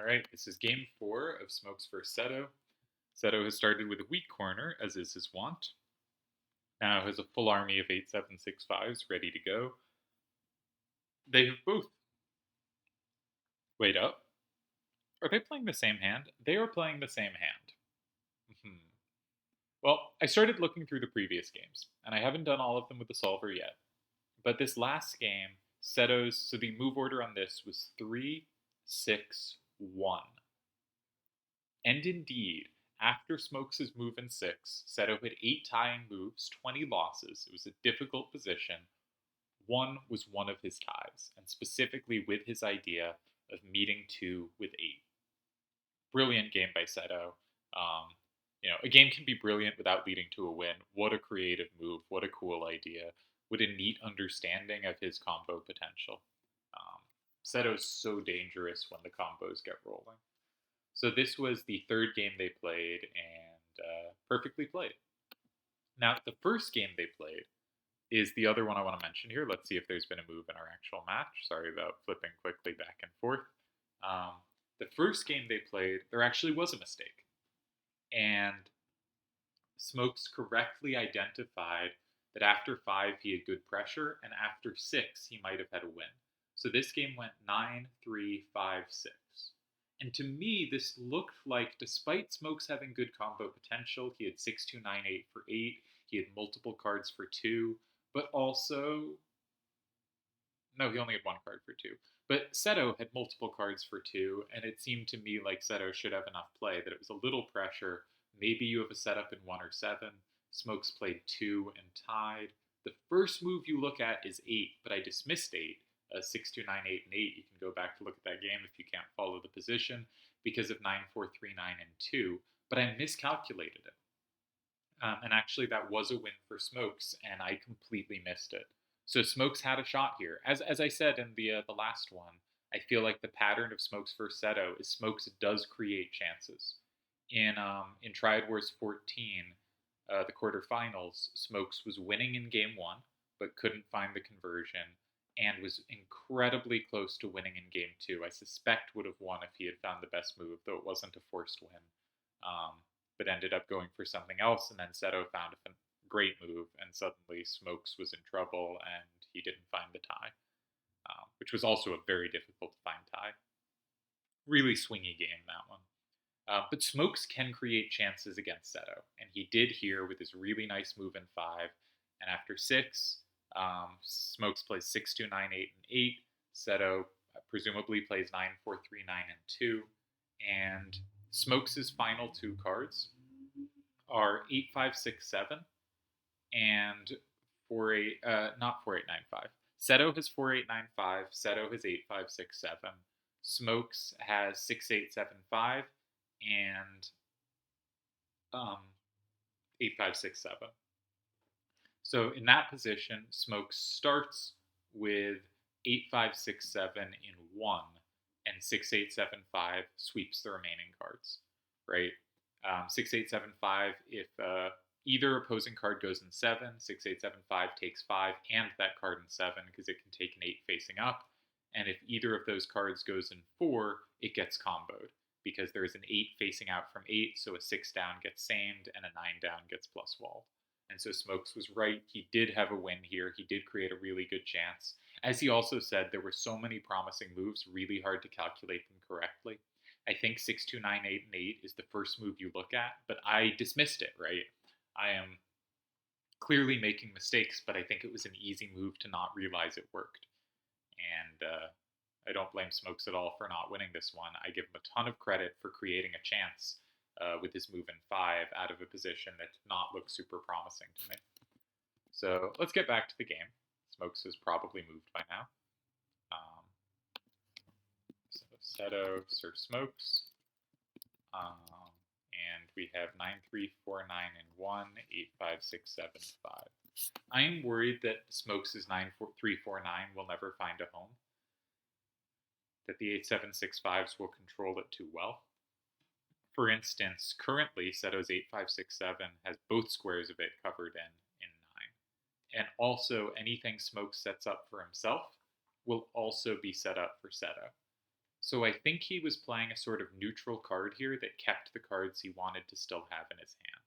All right, this is game 4 of Smokes vs. Seto. Seto has started with a weak corner, as is his wont. Now has a full army of 8765s ready to go. They have both. Wait up. Are they playing the same hand? They are playing the same hand. Well, I started looking through the previous games, and I haven't done all of them with the solver yet. But this last game, so the move order on this was 3, 6, 1. And indeed, after Smokes' move in 6, Seto had 8 tying moves, 20 losses. It was a difficult position. 1 was one of his ties, and specifically with his idea of meeting 2 with 8. Brilliant game by Seto. A game can be brilliant without leading to a win. What a creative move. What a cool idea. What a neat understanding of his combo potential. Seto's so dangerous when the combos get rolling. So this was the third game they played, and perfectly played. Now, the first game they played is the other one I want to mention here. Let's see if there's been a move in our actual match. Sorry about flipping quickly back and forth. The first game they played, there actually was a mistake. And Smokes correctly identified that after 5 he had good pressure, and after 6 he might have had a win. So this game went 9, 3, 5, 6. And to me, this looked like, despite Smokes having good combo potential, he had 6, 2, 9, 8 for 8, he had multiple cards for 2, but also... No, he only had 1 card for 2. But Seto had multiple cards for 2, and it seemed to me like Seto should have enough play, that it was a little pressure. Maybe you have a setup in 1 or 7. Smokes played 2 and tied. The first move you look at is 8, but I dismissed 8. 6, 2, 9, 8, and 8. You can go back to look at that game if you can't follow the position because of 9, 4, 3, 9, and 2. But I miscalculated it. And actually, that was a win for Smokes, and I completely missed it. So Smokes had a shot here. As I said in the last one, I feel like the pattern of Smokes versus Seto is Smokes does create chances. In Triad Wars 14, the quarterfinals, Smokes was winning in game 1, but couldn't find the conversion, and was incredibly close to winning in game 2. I suspect would have won if he had found the best move, though it wasn't a forced win. But ended up going for something else, and then Seto found a great move, and suddenly Smokes was in trouble, and he didn't find the tie, which was also a very difficult to find tie. Really swingy game, that one. But Smokes can create chances against Seto, and he did here with his really nice move in 5, and after 6, Smokes plays 6, 2, 9, 8, and 8. Seto presumably plays 9, 4, 3, 9, and 2. And Smokes' final 2 cards are 8, 5, 6, 7, and 4, 8, not 4, 8, 9, 5. Seto has 4, 8, 9, 5. Seto has 8, 5, 6, 7. Smokes has 6, 8, 7, 5, and 8, 5, 6, 7. So in that position, Smokes starts with 8, 5, 6, 7 in 1, and 6, 8, 7, 5 sweeps the remaining cards, right? 6, 8, 7, 5, if either opposing card goes in 7, 6, 8, 7, 5 takes 5, and that card in 7, because it can take an 8 facing up. And if either of those cards goes in 4, it gets comboed, because there's an 8 facing out from 8, so a 6 down gets samed, and a 9 down gets plus walled. And so Smokes was right. He did have a win here. He did create a really good chance. As he also said, there were so many promising moves, really hard to calculate them correctly. I think 6, 2, 9, 8, and 8 is the first move you look at, but I dismissed it, right? I am clearly making mistakes, but I think it was an easy move to not realize it worked. And I don't blame Smokes at all for not winning this one. I give him a ton of credit for creating a chance with his move in 5 out of a position that did not look super promising to me. So let's get back to the game. Smokes has probably moved by now. So Seto, SirSmokes. And we have 9, 3, 4, 9, and 1, 8, 5, 6, 7, 5. I am worried that Smokes' 9, 4, 3, 4, 9 will never find a home. That the 8, 7, 6, 5s will control it too well. For instance, currently, Seto's 8, 5, 6, 7 has both squares of it covered in 9. And also, anything Smokes sets up for himself will also be set up for Seto. So I think he was playing a sort of neutral card here that kept the cards he wanted to still have in his hand.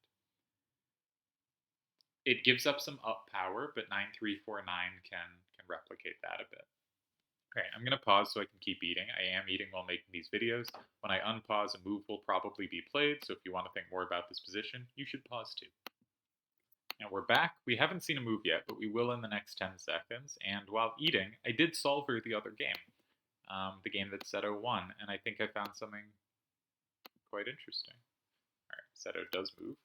It gives up some up power, but 9349 can replicate that a bit. Okay, I'm going to pause so I can keep eating. I am eating while making these videos. When I unpause, a move will probably be played, so if you want to think more about this position, you should pause too. And we're back. We haven't seen a move yet, but we will in the next 10 seconds. And while eating, I did solver the other game, the game that Seto won, and I think I found something quite interesting. All right, Seto does move.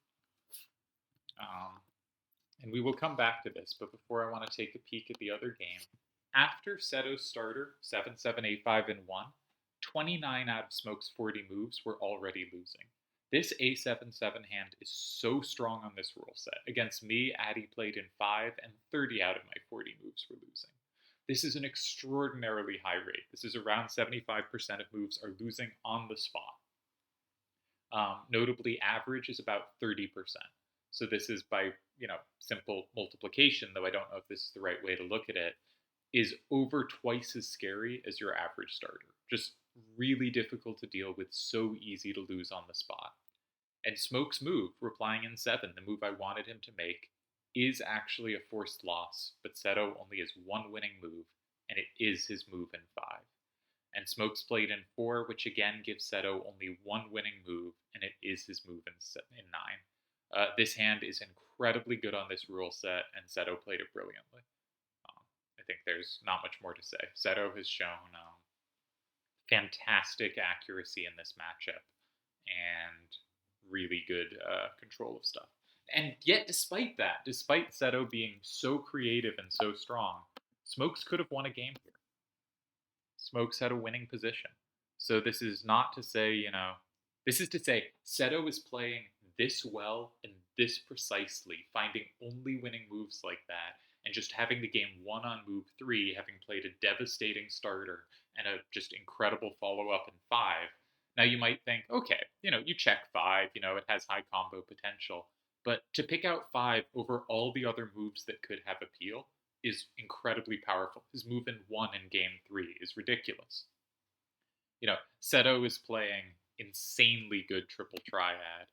And we will come back to this, but before I want to take a peek at the other game. After Seto's starter, 7, 7, 8, 5, and 1, 29 out of Smoke's 40 moves were already losing. This A7-7 hand is so strong on this rule set. Against me, Addy played in 5, and 30 out of my 40 moves were losing. This is an extraordinarily high rate. This is around 75% of moves are losing on the spot. Notably, average is about 30%. So this is by, simple multiplication, though I don't know if this is the right way to look at it, is over twice as scary as your average starter. Just really difficult to deal with, so easy to lose on the spot. And Smoke's move, replying in 7, the move I wanted him to make, is actually a forced loss, but Seto only has one winning move, and it is his move in 5. And Smokes played in 4, which again gives Seto only one winning move, and it is his move in 9. This hand is incredibly good on this rule set, and Seto played it brilliantly. I think there's not much more to say. Seto has shown fantastic accuracy in this matchup and really good control of stuff. And yet, despite that, despite Seto being so creative and so strong, Smokes could have won a game here. Smokes had a winning position. So this is not to say, this is to say Seto is playing this well and this precisely, finding only winning moves like that, and just having the game won on move 3, having played a devastating starter and a just incredible follow-up in 5. Now you might think, okay, you check 5, it has high combo potential. But to pick out 5 over all the other moves that could have appeal is incredibly powerful. His move in 1 in game 3 is ridiculous. Seto is playing insanely good triple triad,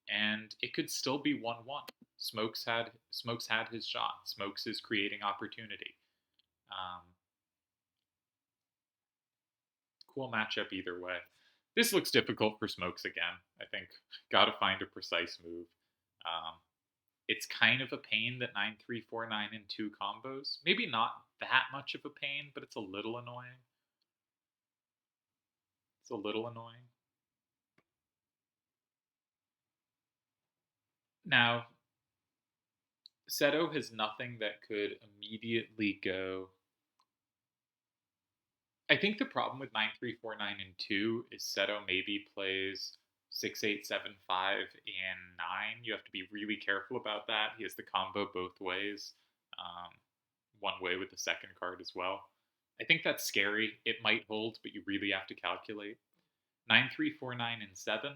and it could still be 1-1. Smokes had his shot. Smokes is creating opportunity. Cool matchup either way. This looks difficult for Smokes again. I think gotta find a precise move. It's kind of a pain that 9-3-4-9 and 2 combos. Maybe not that much of a pain, but it's a little annoying. It's a little annoying. Now, Seto has nothing that could immediately go. I think the problem with 9-3-4-9 and 2 is Seto maybe plays 6-8-7-5 and 9. You have to be really careful about that. He has the combo both ways. One way with the second card as well. I think that's scary. It might hold, but you really have to calculate. 9-3-4-9 and 7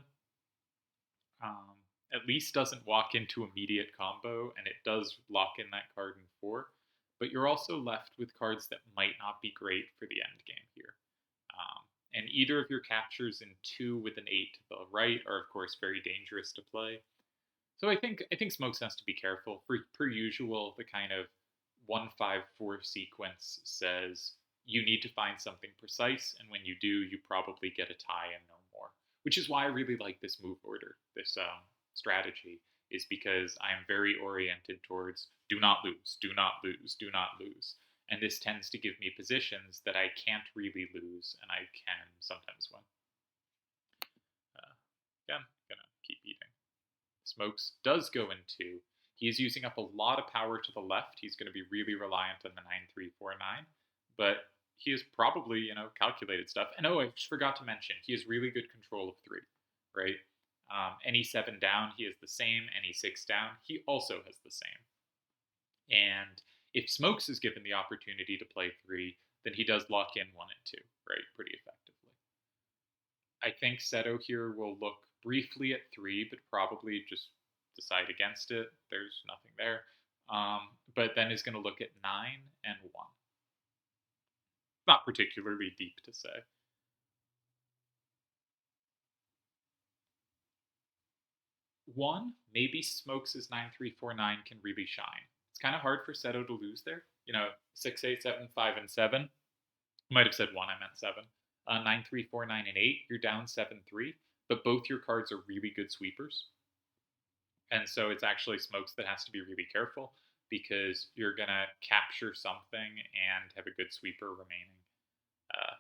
at least doesn't walk into immediate combo, and it does lock in that card in 4. But you're also left with cards that might not be great for the end game here. And either of your captures in 2 with an 8 to the right are, of course, very dangerous to play. So I think Smokes has to be careful. Per usual, the kind of 1-5-4 sequence says you need to find something precise, and when you do, you probably get a tie and no more. Which is why I really like this move order, this strategy, is because I am very oriented towards do not lose, do not lose, do not lose. And this tends to give me positions that I can't really lose, and I can sometimes win. Yeah, I'm gonna keep eating. Smokes does go in 2. He is using up a lot of power to the left. He's going to be really reliant on the 9-3-4-9, but he has probably, calculated stuff. And I just forgot to mention, he has really good control of 3, right? Any 7 down, he has the same. Any 6 down, he also has the same. And if Smokes is given the opportunity to play 3, then he does lock in 1 and 2, right? Pretty effectively. I think Seto here will look briefly at 3, but probably just decide against it. There's nothing there. But then is going to look at 9 and 1. Not particularly deep to say. One, maybe Smokes' 9349 can really shine. It's kind of hard for Seto to lose there. 6, 8, 7, 5, and 7. I might have said 1, I meant 7. 9, 3, 4, 9, and 8, you're down 7, 3, but both your cards are really good sweepers. And so it's actually Smokes that has to be really careful because you're going to capture something and have a good sweeper remaining.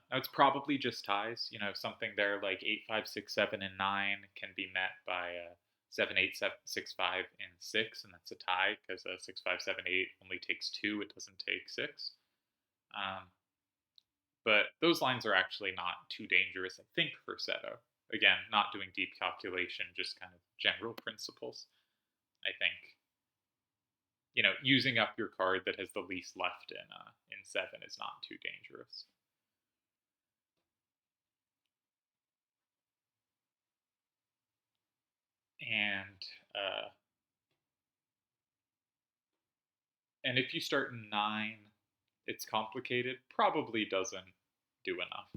Now it's probably just ties. Something there like 8, 5, 6, 7, and 9 can be met by 7, 8, 7, 6, 5, and 6, and that's a tie because 6, 5, 7, 8 only takes 2. It doesn't take 6. But those lines are actually not too dangerous, I think, for Seto. Again, not doing deep calculation, just kind of general principles. I think, using up your card that has the least left in 7 is not too dangerous. And if you start in 9, it's complicated. Probably doesn't do enough.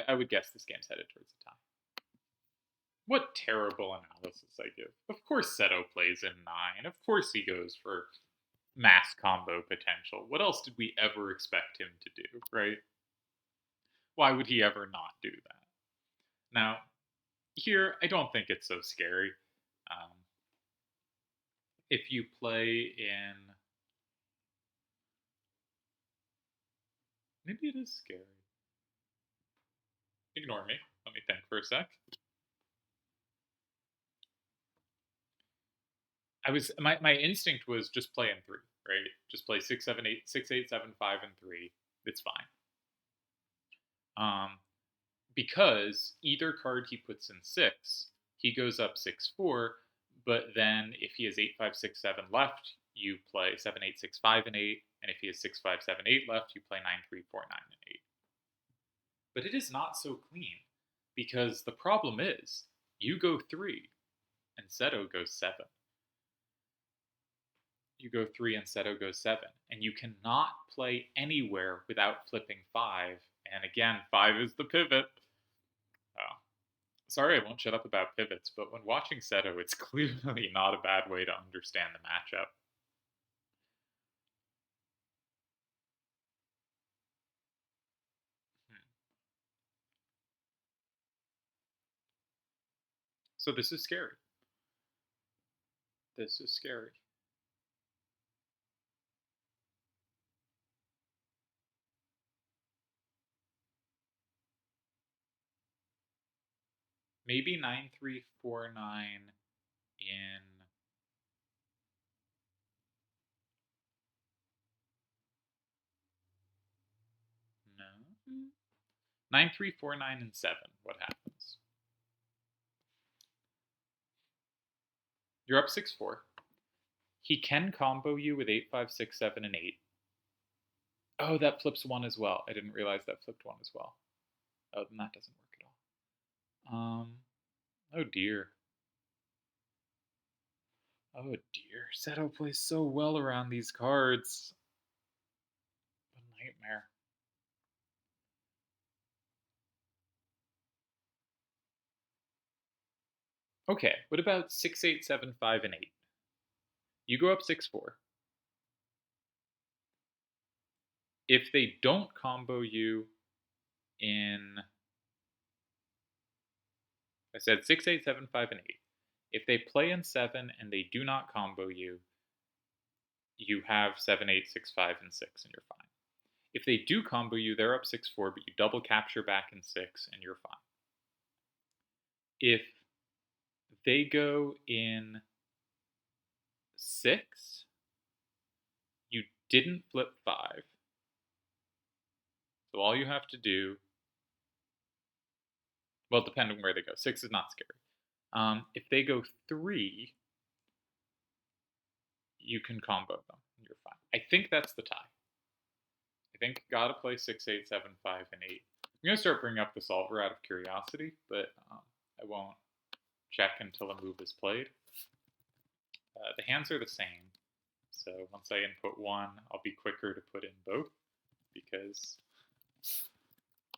I would guess this game's headed towards a tie. What terrible analysis I give. Of course Seto plays in 9. Of course he goes for mass combo potential. What else did we ever expect him to do, right? Why would he ever not do that? Now, here, I don't think it's so scary. If you play in... Maybe it is scary. Ignore me. Let me think for a sec. My instinct was just play in 3, right? Just play 6, 7, 8, 6, 8, 7, 5, and 3. It's fine. Because either card he puts in 6, he goes up 6, 4, but then if he has 8, 5, 6, 7 left, you play 7, 8, 6, 5, and 8, and if he has 6, 5, 7, 8 left, you play 9, 3, 4, 9, and 8. But it is not so clean, because the problem is, you go 3, and Seto goes 7. You go 3 and Seto goes 7, and you cannot play anywhere without flipping 5, and again, 5 is the pivot. Oh. Sorry I won't shut up about pivots, but when watching Seto, it's clearly not a bad way to understand the matchup. So this is scary. This is scary. Maybe 9349 in... No? 9349 and 7. What happens? You're up 6-4. He can combo you with 8, 5, 6, 7, and 8. Oh, that flips 1 as well. I didn't realize that flipped 1 as well. Oh, then that doesn't work at all. Oh dear. Oh dear. Seto plays so well around these cards. A nightmare. Okay, what about 6, 8, 7, 5, and 8? You go up 6-4. If they don't combo you in... I said 6, 8, 7, 5, and 8. If they play in 7 and they do not combo you, you have 7, 8, 6, 5, and 6, and you're fine. If they do combo you, they're up 6-4, but you double capture back in 6, and you're fine. If they go in 6, you didn't flip 5. So all you have to do... Well, depending on where they go. 6 is not scary. If they go 3, you can combo them. You're fine. I think that's the tie. I think gotta play 6, 8, 7, 5, and 8. I'm going to start bringing up the solver out of curiosity, but I won't check until a move is played. The hands are the same, so once I input 1, I'll be quicker to put in both because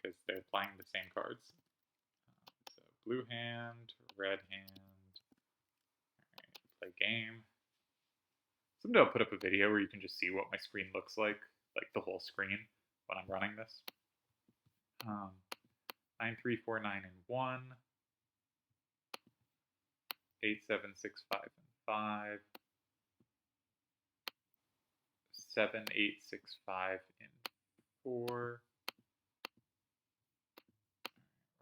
they're playing the same cards. So blue hand, red hand. game. Someday I'll put up a video where you can just see what my screen looks like the whole screen when I'm running this. 9, 3, 4, 9, and 1. 8, 7, 6, 5, and 5. 7, 8, 6, 5, and 4.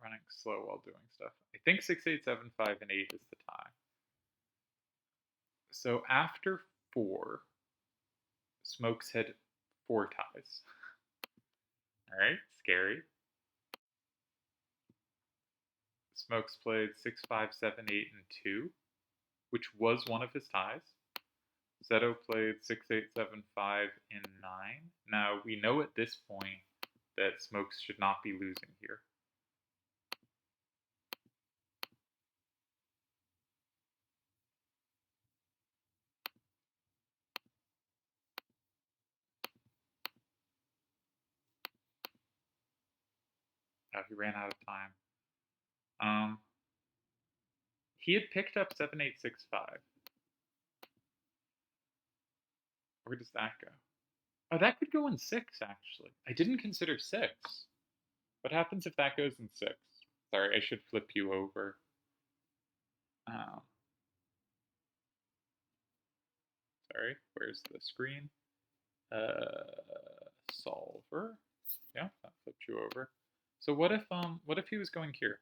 Running slow while doing stuff. I think 6, 8, 7, 5, and 8 is the tie. So after 4, Smokes had 4 ties. Alright, scary. Smokes played 6, 5, 7, 8, and 2, which was one of his ties. Seto played 6, 8, 7, 5, and 9. Now, we know at this point that Smokes should not be losing here. Oh, he ran out of time. He had picked up 7, 8, 6, 5. Where does that go? Oh, that could go in 6, actually. I didn't consider 6. What happens if that goes in 6? Sorry, I should flip you over. Sorry, where's the screen? Solver. Yeah, that flipped you over. So what if he was going here?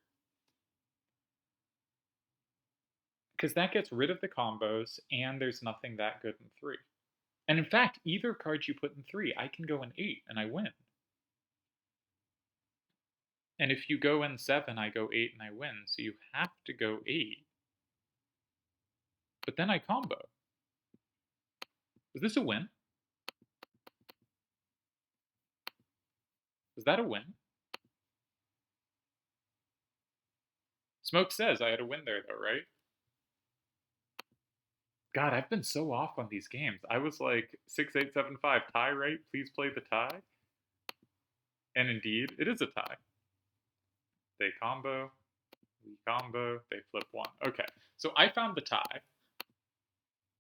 Because that gets rid of the combos, and there's nothing that good in 3. And in fact, either card you put in 3, I can go in 8, and I win. And if you go in 7, I go 8, and I win. So you have to go 8. But then I combo. Is this a win? Is that a win? Smoke says I had a win there, though, right? God, I've been so off on these games. I was like 6, 8, 7, 5 tie, right? Please play the tie. And indeed, it is a tie. They combo, we combo, they flip 1. Okay, so I found the tie.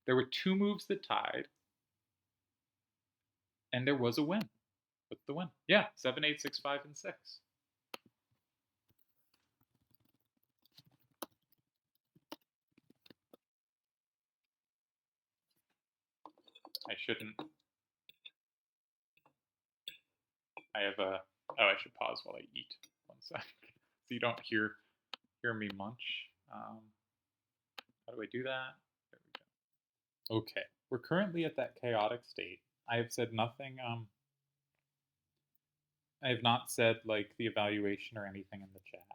There were 2 moves that tied, and there was a win. What's the win? Yeah, 7, 8, 6, 5, and 6. I shouldn't. I have a. Oh, I should pause while I eat. 1 sec, so you don't hear me munch. How do I do that? There we go. Okay, we're currently at that chaotic state. I have said nothing. I have not said like the evaluation or anything in the chat.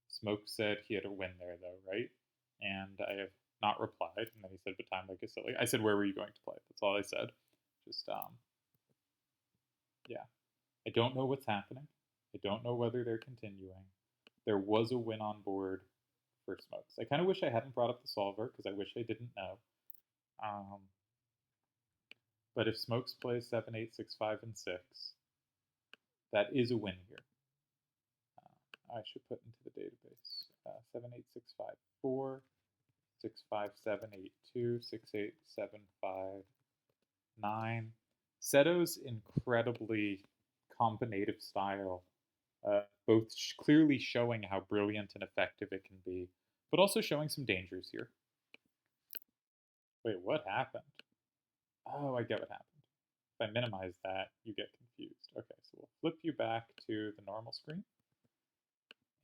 Smoke said he had a win there though, right? And I have not replied. And then he said, "But time like a silly." I said, "Where were you going to play?" That's all I said. Just yeah. I don't know what's happening. I don't know whether they're continuing. There was a win on board for Smokes. I kind of wish I hadn't brought up the solver because I wish I didn't know. But if Smokes plays 7, 8, 6, 5, and 6, that is a win here. I should put into the database 7, 8, 6, 5, 4, 6, 5, 7, 8, 2, 6, 8, 7, 5, 9. Seto's incredibly combinative style, both clearly showing how brilliant and effective it can be, but also showing some dangers here. Wait, what happened? Oh, I get what happened. If I minimize that, you get confused. Okay, so we'll flip you back to the normal screen.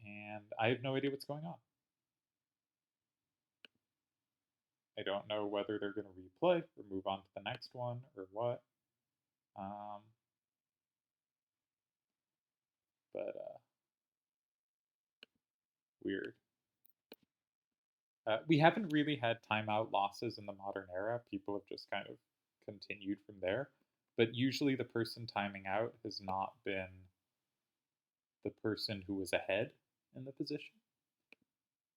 And I have no idea what's going on. I don't know whether they're going to replay or move on to the next one or what. Weird. We haven't really had timeout losses in the modern era. People have just kind of continued from there. But usually the person timing out has not been the person who was ahead in the position.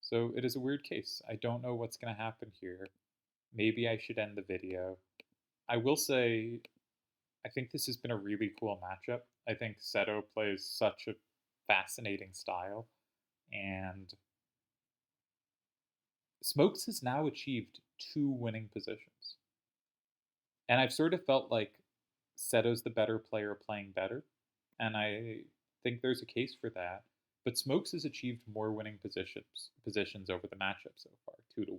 So it is a weird case. I don't know what's going to happen here. Maybe I should end the video. I will say, I think this has been a really cool matchup. I think Seto plays such a fascinating style. And Smokes has now achieved 2 winning positions. And I've sort of felt like Seto's the better player playing better, and I think there's a case for that. But Smokes has achieved more winning positions over the matchup so far, 2-1.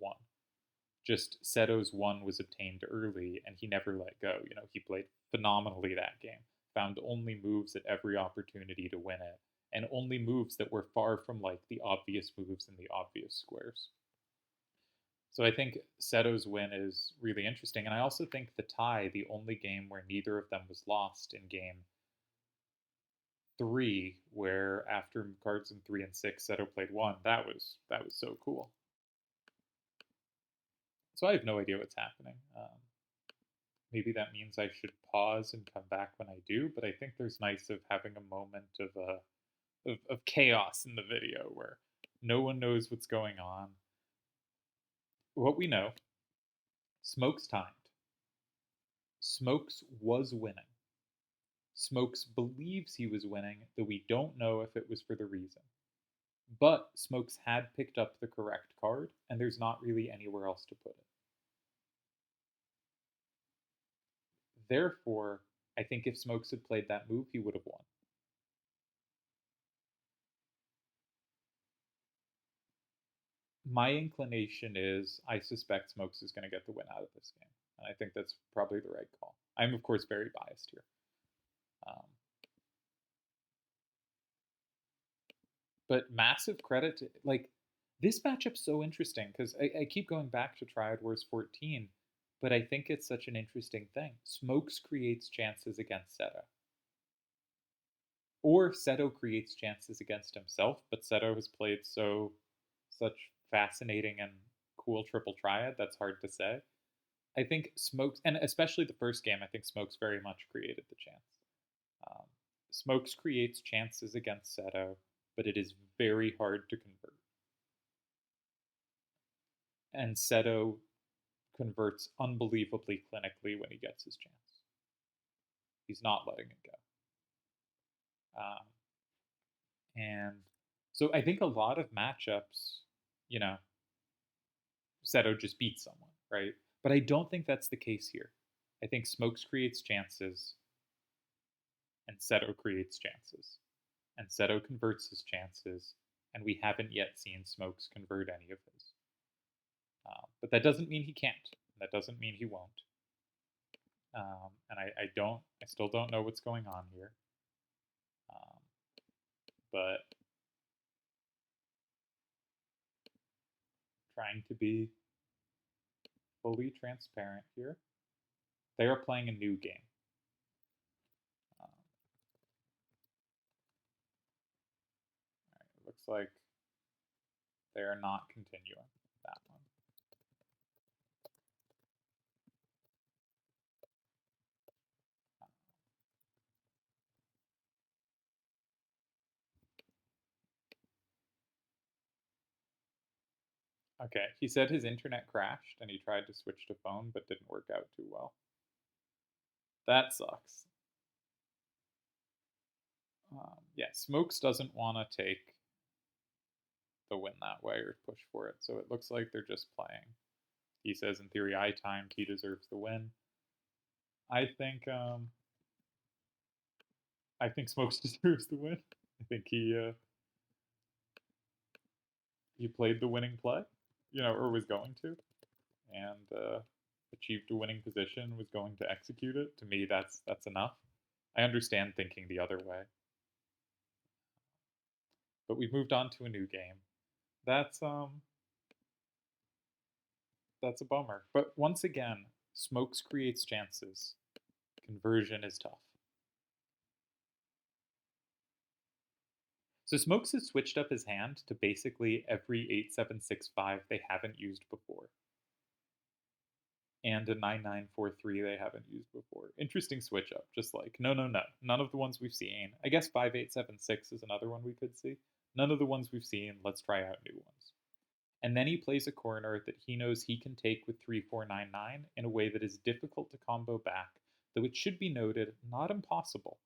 Just Seto's one was obtained early, and he never let go. He played phenomenally that game, found only moves at every opportunity to win it, and only moves that were far from like the obvious moves in the obvious squares. So I think Seto's win is really interesting. And I also think the tie, the only game where neither of them was lost in game 3, where after cards in 3 and 6, Seto played 1, that was so cool. So I have no idea what's happening. Maybe that means I should pause and come back when I do, but I think there's nice of having a moment of chaos in the video where no one knows what's going on. What we know, Smokes timed. Smokes was winning. Smokes believes he was winning, though we don't know if it was for the reason. But Smokes had picked up the correct card, and there's not really anywhere else to put it. Therefore, I think if Smokes had played that move, he would have won. My inclination is I suspect Smokes is going to get the win out of this game. And I think that's probably the right call. I'm, of course, very biased here. But massive credit to, like, this matchup's so interesting because I keep going back to Triad Wars 14, but I think it's such an interesting thing. Smokes creates chances against Seto. Or Seto creates chances against himself, but Seto has played such fascinating and cool triple triad, that's hard to say. I think Smokes, and especially the first game, I think Smokes very much created the chance. Um, Smokes creates chances against Seto, but it is very hard to convert. And Seto converts unbelievably clinically when he gets his chance. He's not letting it go. And so I think a lot of matchups, you know, Seto just beats someone, right? But I don't think that's the case here. I think Smokes creates chances, and Seto creates chances. And Seto converts his chances, and we haven't yet seen Smokes convert any of his. But that doesn't mean he can't. That doesn't mean he won't. And I still don't know what's going on here. But trying to be fully transparent here. They are playing a new game. It looks like they are not continuing that one. Okay, he said his internet crashed and he tried to switch to phone but didn't work out too well. That sucks. Yeah, Smokes doesn't want to take the win that way or push for it, so it looks like they're just playing. He says, in theory, I timed, he deserves the win. I think Smokes deserves the win. I think he played the winning play, or was going to, and achieved a winning position, was going to execute it. To me, that's enough. I understand thinking the other way, but we've moved on to a new game. That's a bummer. But once again, Smokes creates chances. Conversion is tough. So Smokes has switched up his hand to basically every 8-7-6-5 they haven't used before. And a 9-9-4-3 they haven't used before. Interesting switch up. Just like, no. None of the ones we've seen. I guess 5-8-7-6 is another one we could see. None of the ones we've seen. Let's try out new ones. And then he plays a corner that he knows he can take with 3-4-9-9 in a way that is difficult to combo back, though it should be noted, not impossible,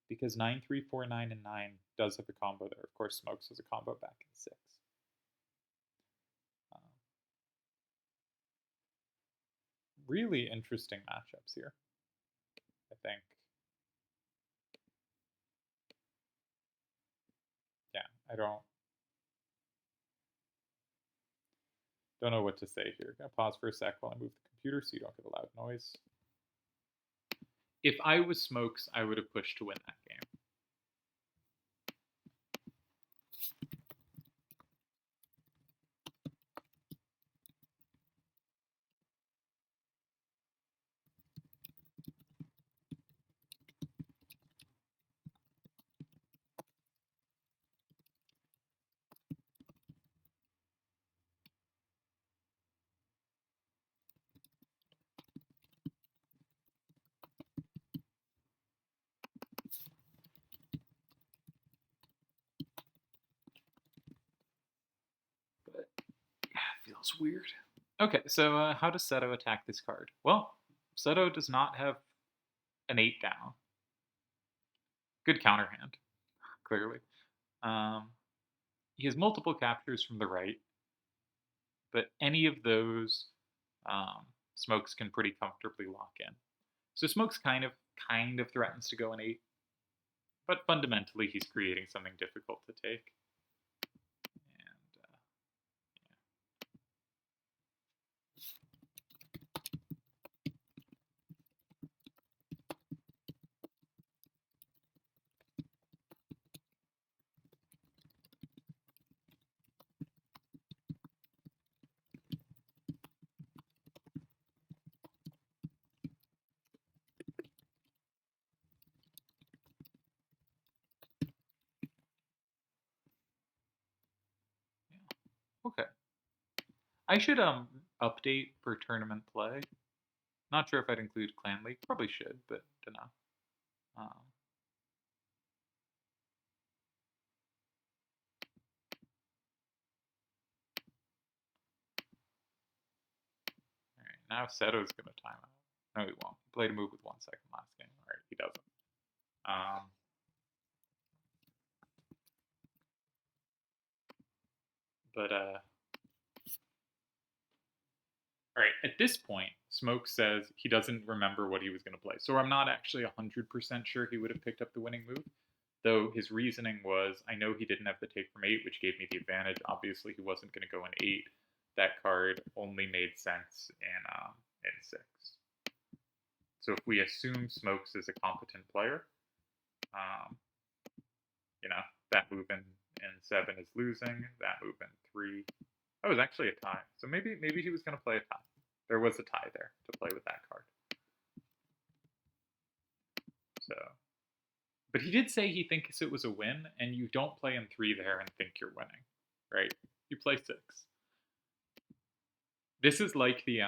because 9-3-4-9 and 9 does have a combo there. Of course, Smokes has a combo back in 6. really interesting matchups here, I think. Yeah, I don't know what to say here. Gonna pause for a sec while I move the computer so you don't get a loud noise. If I was Smokes, I would have pushed to win that game. But yeah, it feels weird. Okay, so how does Seto attack this card? Well, Seto does not have an 8 down. Good counter hand, clearly. Um, he has multiple captures from the right, but any of those Smokes can pretty comfortably lock in. So Smokes kind of threatens to go an 8, but fundamentally he's creating something difficult to take. And okay. I should update per tournament play. Not sure if I'd include Clan League. Probably should, but don't know. All right, now Seto's gonna time out. No, he won't. He played a move with 1 second last game. All right, he doesn't. But all right, at this point, Smoke says he doesn't remember what he was going to play. So I'm not actually 100% sure he would have picked up the winning move, though his reasoning was, I know he didn't have the take from 8, which gave me the advantage. Obviously, he wasn't going to go in 8. That card only made sense in 6. So if we assume Smokes is a competent player, um, you know, that move in 7 is losing. That move in 3. That was actually a tie. So maybe he was going to play a tie. There was a tie there to play with that card. So, but he did say he thinks it was a win, and you don't play in 3 there and think you're winning, right? You play 6. This is like the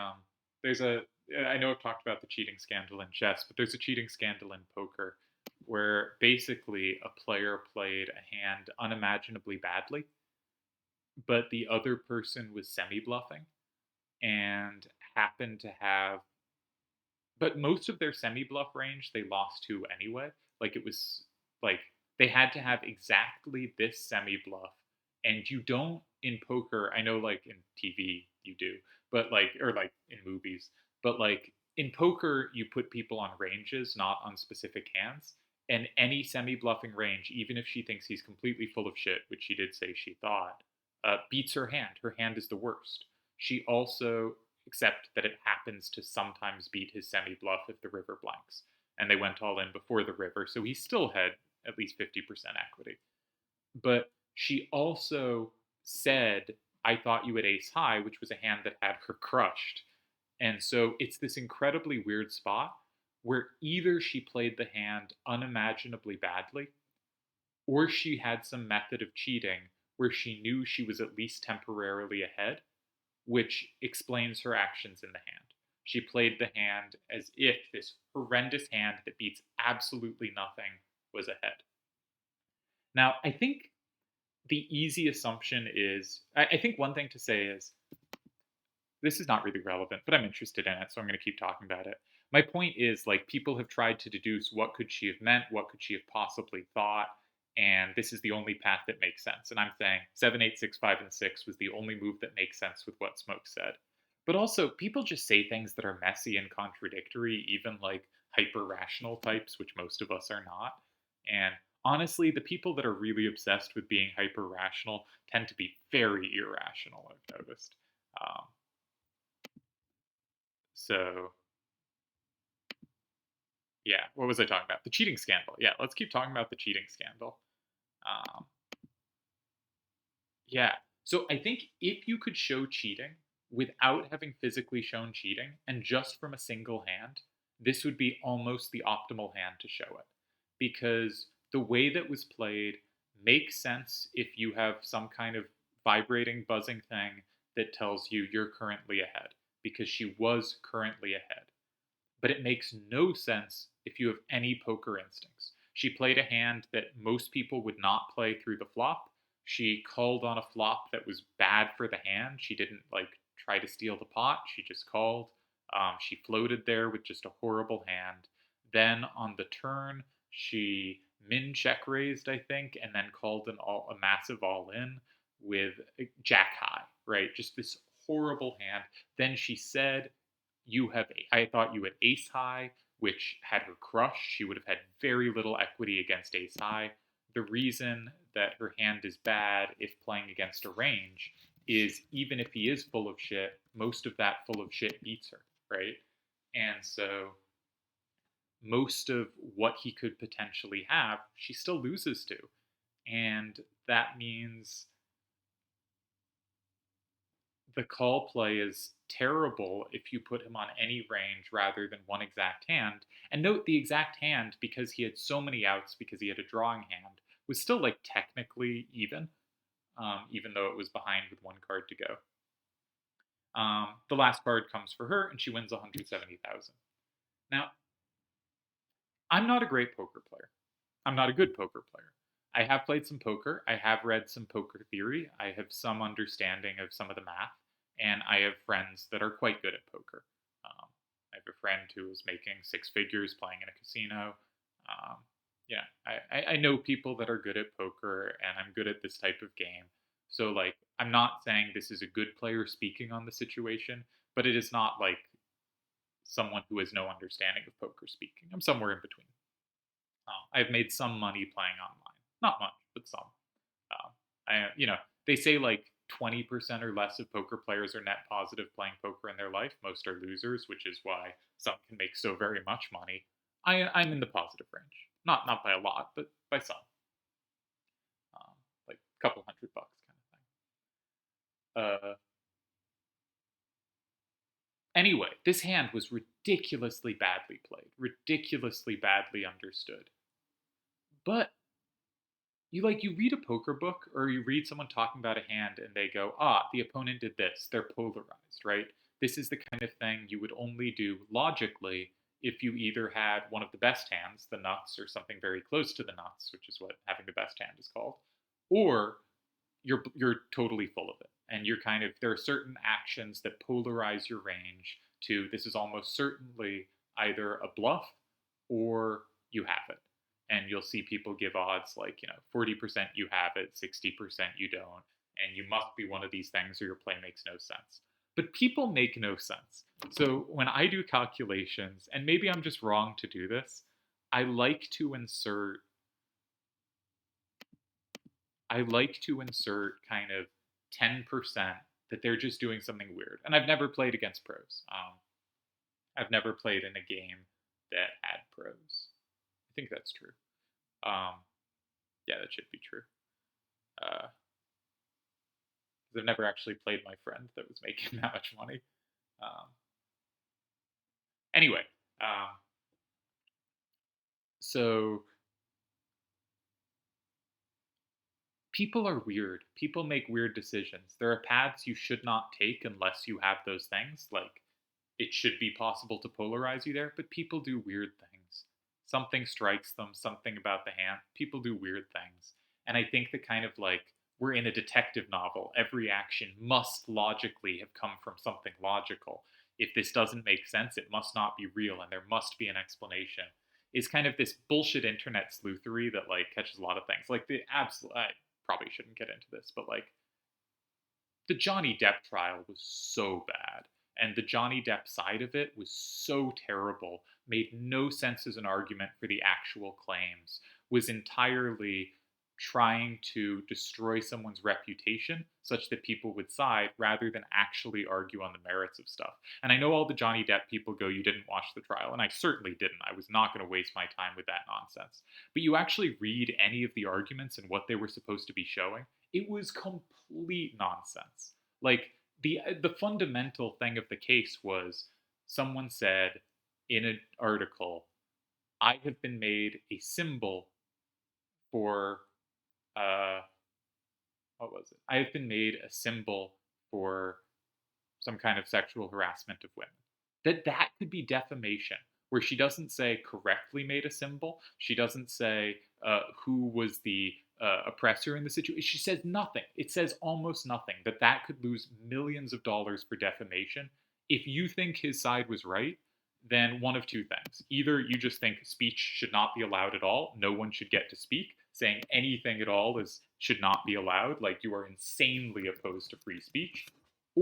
there's a I know I've talked about the cheating scandal in chess, but there's a cheating scandal in poker where basically a player played a hand unimaginably badly, but the other person was semi bluffing and happened to have, but most of their semi bluff range they lost to anyway. Like it was like they had to have exactly this semi bluff, and you don't in poker. I know like in TV you do, but like or like in movies, but like in poker you put people on ranges, not on specific hands. And any semi bluffing range, even if she thinks he's completely full of shit, which she did say she thought, beats her hand. Her hand is the worst. She also, except that it happens to sometimes beat his semi bluff if the river blanks. And they went all in before the river, so he still had at least 50% equity. But she also said, I thought you had ace high, which was a hand that had her crushed. And so it's this incredibly weird spot where either she played the hand unimaginably badly, or she had some method of cheating where she knew she was at least temporarily ahead, which explains her actions in the hand. She played the hand as if this horrendous hand that beats absolutely nothing was ahead. Now, I think the easy assumption is I think one thing to say is this is not really relevant, but I'm interested in it, so I'm going to keep talking about it. My point is like people have tried to deduce what could she have meant, what could she have possibly thought, and this is the only path that makes sense. And I'm saying 7, 8, 6, 5, and 6 was the only move that makes sense with what Smoke said. But also, people just say things that are messy and contradictory, even like hyper rational types, which most of us are not. And honestly, the people that are really obsessed with being hyper rational tend to be very irrational, I've noticed. Um, so, yeah, what was I talking about? The cheating scandal. Yeah, let's keep talking about the cheating scandal. Um, Yeah. So I think if you could show cheating without having physically shown cheating and just from a single hand, this would be almost the optimal hand to show it. Because the way that was played makes sense if you have some kind of vibrating, buzzing thing that tells you you're currently ahead, because she was currently ahead, but it makes no sense if you have any poker instincts. She played a hand that most people would not play through the flop. She called on a flop that was bad for the hand. She didn't like try to steal the pot. She just called. She floated there with just a horrible hand. Then on the turn, she min check raised, I think, and then called a massive all in with jack high, right? Just this horrible hand. Then she said, I thought you had ace high, which had her crushed. She would have had very little equity against ace high. The reason that her hand is bad if playing against a range is even if he is full of shit, most of that full of shit beats her, right? And so most of what he could potentially have, she still loses to. And that means the call play is terrible if you put him on any range rather than one exact hand. And note the exact hand, because he had so many outs, because he had a drawing hand, was still like technically even though it was behind with one card to go. The last card comes for her, and she wins 170,000. Now, I'm not a great poker player. I'm not a good poker player. I have played some poker. I have read some poker theory. I have some understanding of some of the math, and I have friends that are quite good at poker. I have a friend who is making six figures playing in a casino. Um, yeah, I know people that are good at poker, and I'm good at this type of game. So, like, I'm not saying this is a good player speaking on the situation, but it is not like someone who has no understanding of poker speaking. I'm somewhere in between. I've made some money playing online, not much, but some. They say like 20% or less of poker players are net positive playing poker in their life. Most are losers, which is why some can make so very much money. I'm in the positive range, not by a lot, but by some, um, like a couple $100 kind of thing. Anyway, this hand was ridiculously badly played, ridiculously badly understood. But you read a poker book or you read someone talking about a hand and they go, the opponent did this, they're polarized, right? This is the kind of thing you would only do logically if you either had one of the best hands, the nuts, or something very close to the nuts, which is what having the best hand is called, or you're totally full of it. And you're kind of there are certain actions that polarize your range to this is almost certainly either a bluff or you have it. And you'll see people give odds like, 40% you have it, 60% you don't, and you must be one of these things or your play makes no sense. But people make no sense. So when I do calculations, and maybe I'm just wrong to do this, I like to insert I like to insert kind of 10% that they're just doing something weird. And I've never played against pros. I've never played in a game that had pros. I think that's true. Um, yeah, that should be true. Because I've never actually played my friend that was making that much money. Um, anyway, um, so people are weird. People make weird decisions. There are paths you should not take unless you have those things. Like, it should be possible to polarize you there, but people do weird things. Something strikes them, something about the hand. People do weird things. And I think the kind of like, we're in a detective novel. Every action must logically have come from something logical. If this doesn't make sense, it must not be real, and there must be an explanation. Is kind of this bullshit internet sleuthery that like catches a lot of things. Like the absolute, I probably shouldn't get into this, but like the Johnny Depp trial was so bad. And the Johnny Depp side of it was so terrible, made no sense as an argument for the actual claims, was entirely trying to destroy someone's reputation such that people would side rather than actually argue on the merits of stuff. And I know all the Johnny Depp people go, you didn't watch the trial, and I certainly didn't. I was not going to waste my time with that nonsense. But you actually read any of the arguments and what they were supposed to be showing, it was complete nonsense. Like the fundamental thing of the case was someone said in an article, I have been made a symbol for what was it? I have been made a symbol for some kind of sexual harassment of women. That could be defamation, where she doesn't say correctly made a symbol. She doesn't say who was the oppressor in the situation. She says nothing. It says almost nothing. That could lose millions of dollars for defamation. If you think his side was right, then one of two things. Either you just think speech should not be allowed at all, no one should get to speak, saying anything at all should not be allowed, like you are insanely opposed to free speech,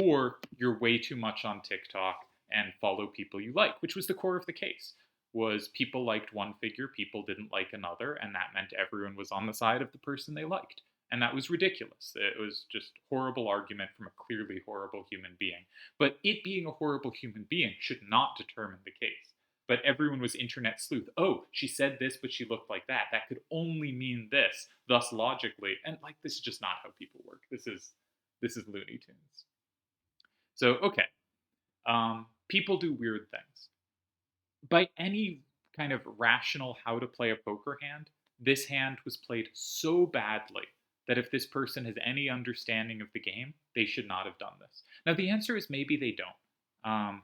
or you're way too much on TikTok and follow people you like, which was the core of the case. Was people liked one figure, people didn't like another, and that meant everyone was on the side of the person they liked. And that was ridiculous. It was just horrible argument from a clearly horrible human being. But it being a horrible human being should not determine the case. But everyone was internet sleuth. Oh, she said this, but she looked like that. That could only mean this. Thus, logically, and like this is just not how people work. This is Looney Tunes. So okay, people do weird things. By any kind of rational how to play a poker hand, this hand was played so badly that if this person has any understanding of the game, they should not have done this. Now, the answer is maybe they don't.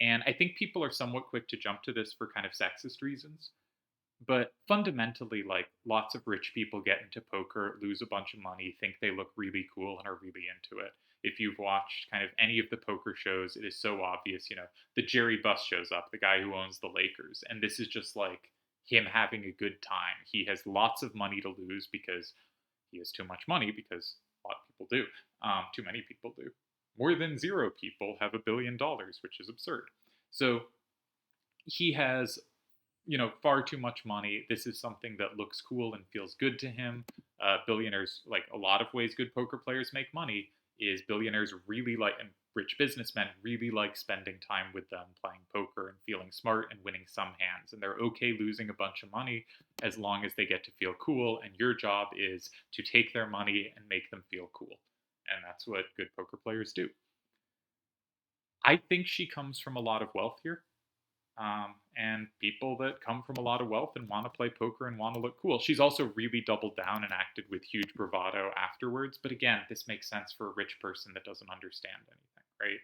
And I think people are somewhat quick to jump to this for kind of sexist reasons. But fundamentally, like lots of rich people get into poker, lose a bunch of money, think they look really cool, and are really into it. If you've watched kind of any of the poker shows, it is so obvious. The Jerry Buss shows up, the guy who owns the Lakers, and this is just like him having a good time. He has lots of money to lose because he has too much money, because a lot of people do. Too many people do. More than 0 people have $1 billion, which is absurd. So he has far too much money. This is something that looks cool and feels good to him. Billionaires, like a lot of ways good poker players make money, is billionaires really like, and rich businessmen really like spending time with them, playing poker and feeling smart and winning some hands. And they're okay losing a bunch of money as long as they get to feel cool. And your job is to take their money and make them feel cool. And that's what good poker players do. I think she comes from a lot of wealth here. And people that come from a lot of wealth and want to play poker and want to look cool. She's also really doubled down and acted with huge bravado afterwards. But again, this makes sense for a rich person that doesn't understand anything, right?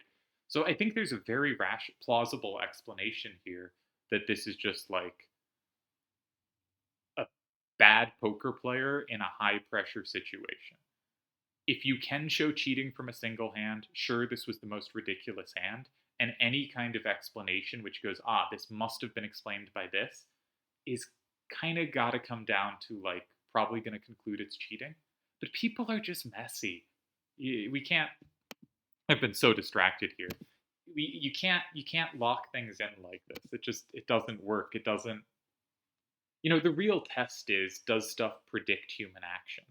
So I think there's a very plausible explanation here that this is just like a bad poker player in a high pressure situation. If you can show cheating from a single hand, sure, this was the most ridiculous hand. And any kind of explanation which goes, this must have been explained by this, is kind of got to come down to like probably going to conclude it's cheating. But people are just messy. We can't. I've been so distracted here. You can't lock things in like this. It doesn't work. It doesn't. The real test is, does stuff predict human action?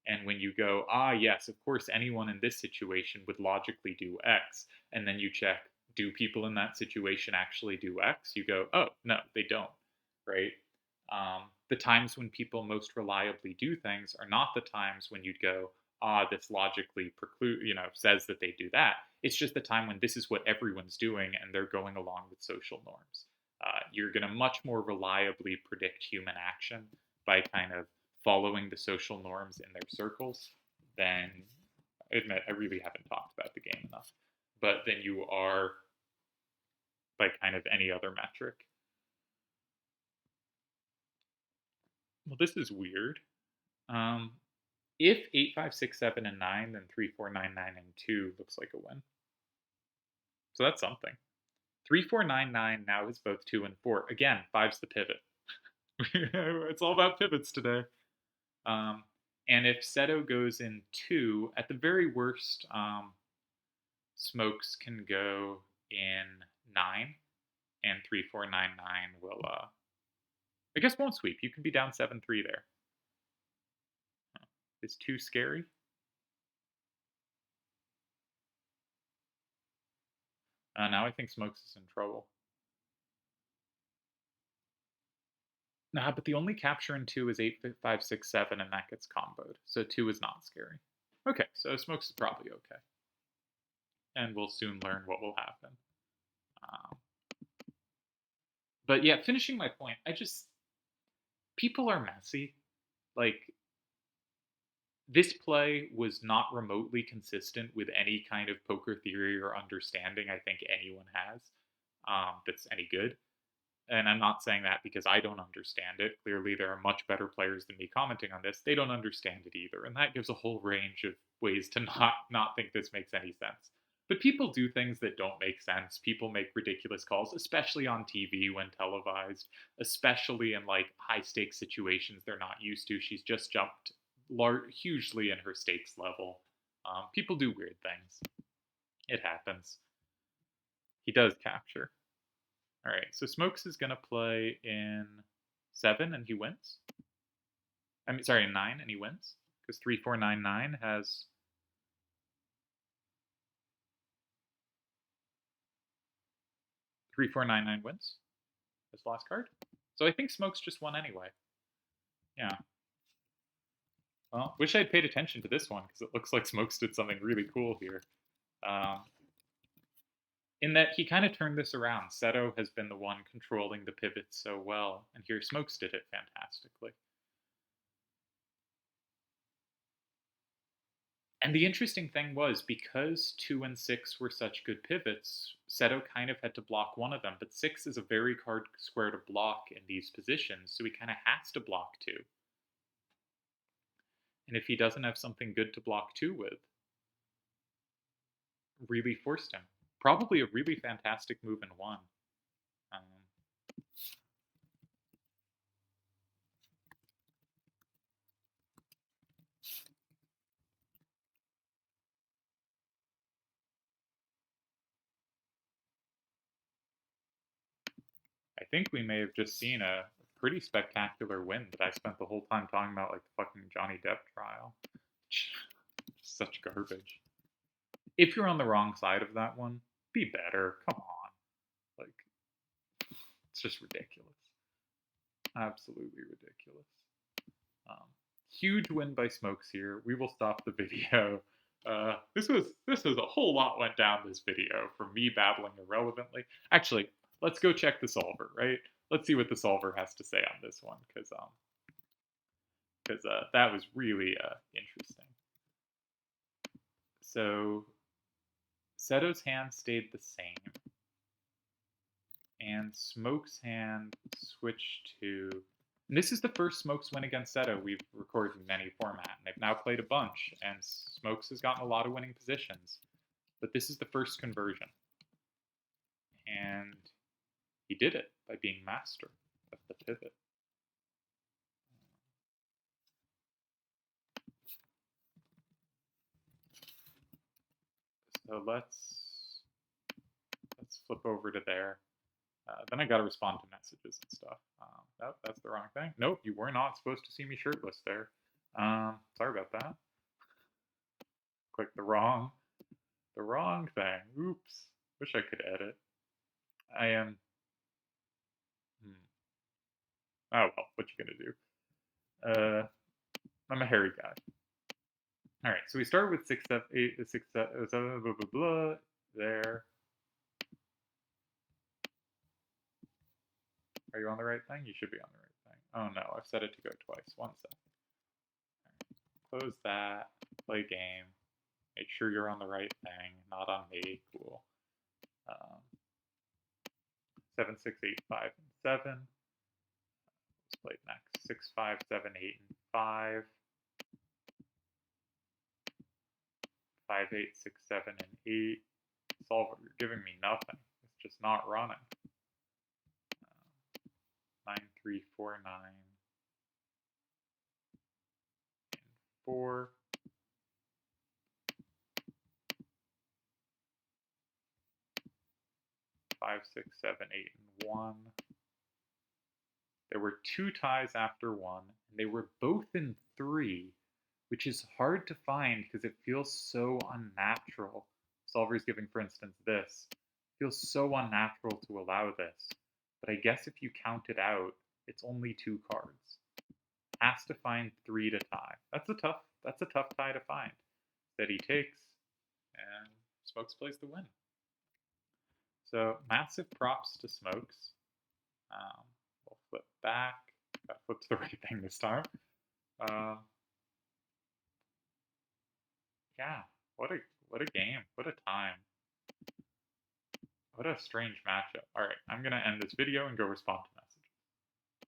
And when you go, yes, of course, anyone in this situation would logically do X, and then you check, do people in that situation actually do X? You go, oh, no, they don't, right? The times when people most reliably do things are not the times when you'd go, this logically says that they do that. It's just the time when this is what everyone's doing and they're going along with social norms. You're going to much more reliably predict human action by kind of following the social norms in their circles than, I admit, I really haven't talked about the game enough, but than you are by kind of any other metric. Well, this is weird. If 8, 5, 6, 7, and 9, then 3, 4, 9, 9, and 2 looks like a win. So that's something. 3, 4, 9, 9 now is both 2 and 4. Again, 5's the pivot. It's all about pivots today. And if Seto goes in 2, at the very worst, Smokes can go in 9, and 3499 will, I guess won't sweep. You can be down 7-3 there. Is 2 scary? Now I think Smokes is in trouble. Nah, but the only capture in 2 is 8, 5, 6, 7, and that gets comboed. So 2 is not scary. Okay, so Smokes is probably okay. And we'll soon learn what will happen. But yeah, finishing my point, people are messy. Like, this play was not remotely consistent with any kind of poker theory or understanding I think anyone has that's any good. And I'm not saying that because I don't understand it. Clearly, there are much better players than me commenting on this. They don't understand it either, and that gives a whole range of ways to not think this makes any sense. But people do things that don't make sense. People make ridiculous calls, especially on TV when televised, especially in like high stakes situations they're not used to. She's just jumped hugely in her stakes level. People do weird things. It happens. He does capture. All right, so Smokes is going to play in 7 and he wins. I mean, sorry, in 9 and he wins. Because 3499 has... 3499 wins. His last card. So I think Smokes just won anyway. Yeah. Well, wish I'd paid attention to this one, because it looks like Smokes did something really cool here. In that he kind of turned this around. Seto has been the one controlling the pivots so well, and here Smokes did it fantastically. And the interesting thing was, because 2 and 6 were such good pivots, Seto kind of had to block one of them, but 6 is a very hard square to block in these positions, so he kind of has to block 2. And if he doesn't have something good to block 2 with, really forced him. Probably a really fantastic move in 1. I think we may have just seen a pretty spectacular win that I spent the whole time talking about, like the fucking Johnny Depp trial. Such garbage. If you're on the wrong side of that one, be better. Come on. Like, it's just ridiculous. Absolutely ridiculous. Huge win by Smokes here. We will stop the video. This was a whole lot went down this video from me babbling irrelevantly. Actually, let's go check the solver, right? Let's see what the solver has to say on this one, because that was really interesting. So Seto's hand stayed the same, and Smokes' hand switched to... And this is the first Smokes win against Seto we've recorded in many format, and they've now played a bunch, and Smokes has gotten a lot of winning positions. But this is the first conversion. And he did it by being master of the pivot. So let's flip over to there. Then I got to respond to messages and stuff. That's the wrong thing. Nope, you were not supposed to see me shirtless there. Sorry about that. Click the wrong thing. Oops. Wish I could edit. I am... Oh, well, what you gonna do? I'm a hairy guy. All right, so we started with 6, 7, 8, 6, 7, blah, blah, blah, there. Are you on the right thing? You should be on the right thing. Oh no, I've set it to go twice. 1 sec. Right. Close that, play game. Make sure you're on the right thing, not on me. Cool. 7, 6, 8, 5, and 7. Let's play next. 6, 5, 7, 8, and 5. 5, 8, 6, 7, and 8. Solver, you're giving me nothing. It's just not running. 9, 3, 4, 9, and 4. 5, 6, 7, 8, and 1. There were 2 ties after 1, and they were both in 3, which is hard to find because it feels so unnatural. Solver's giving, for instance, this. It feels so unnatural to allow this. But I guess if you count it out, it's only 2 cards. Has to find 3 to tie. That's a tough tie to find. That he takes, and Smokes plays the win. So massive props to Smokes. We'll flip back. Gotta flip to the right thing this time. Yeah, what a game. What a time. What a strange matchup. Alright, I'm gonna end this video and go respond to them.